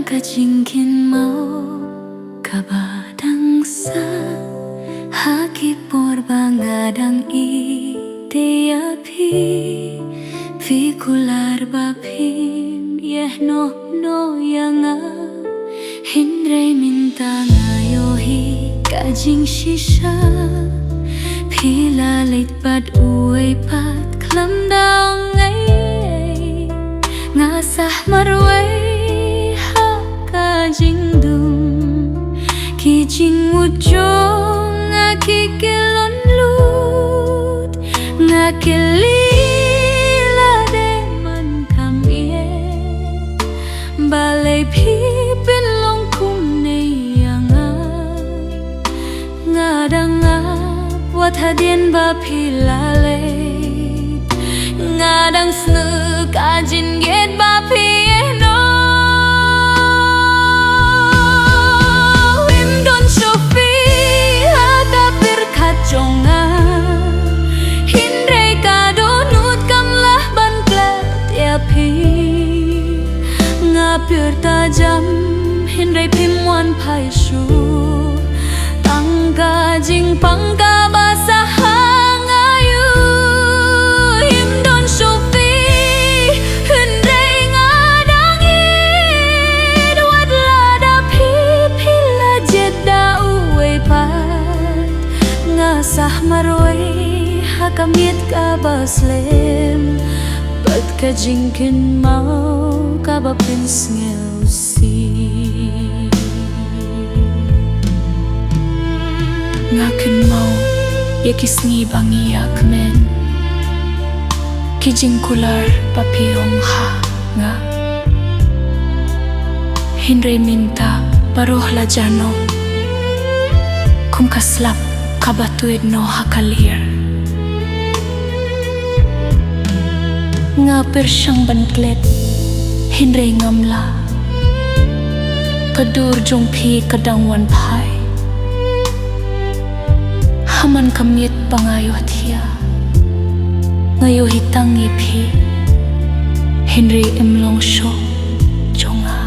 kajingkin mau kabadang sa haki porbangadang iteapi vikular bapim no yanga hindray minta ngayohi kajing shisha pilalit bad uwe pat klam daong ngay ngasah marway kajing dung kijing ujung ngakikilon lut ngakilila deman kamie balay pipin long kumne yanga ngadangap wathadien ba pilale ngadang snu kajin get ba pieno Don Shuh Phi hatapir kachonga hindray kadonut kamlah banklat yapi ngapir tajam hindray pimwan paishu tangka jing pangka basah ngayu him Don Shuh Phi hindray ngadangit wadlada pipila jedda uwe pat ngasah marway hakamit ka baslem pat kajingkin mau kabapins ngeusi ngakin mau yakisngi bangiyak men kijing kular papiyong ha nga hindray minta baruh lajano kum kaslap kabatuid no hakalir ngapir siyang banklet hindray ngamla kadur jong pi kadangwan pai haman kamit pangayo tiya ngayo hitang ipi hindray imlong syo jonga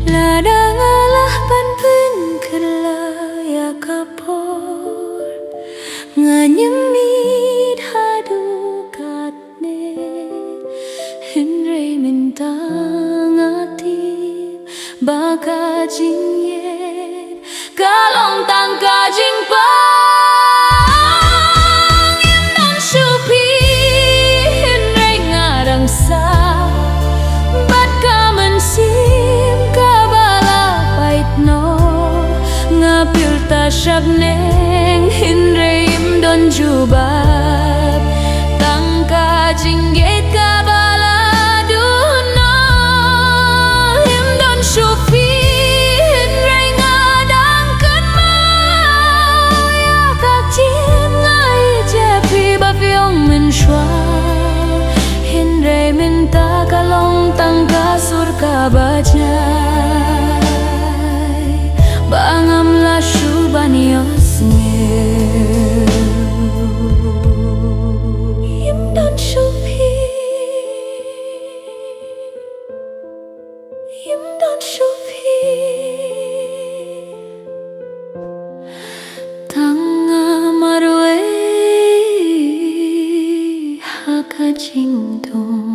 ladang alah panpun kerlaya kapor nganyemit hadukatne hindray minta ngatip baka jingye kalong tangka jing pang Don Shuh Phi hindray ngadang sa bat kamen sim kabala pait no ngapir ta syabneng hindray im don jubab tangka jingget kabala duno him Don Shuh Phi hindray ngadang kan mau ya kacim ngai jepi bapyong menshwa hindray minta kalong tangka surga bajai bangam la shubanios him Don Shuh Phi him Don Shuh Phi tanga marway hakajing dung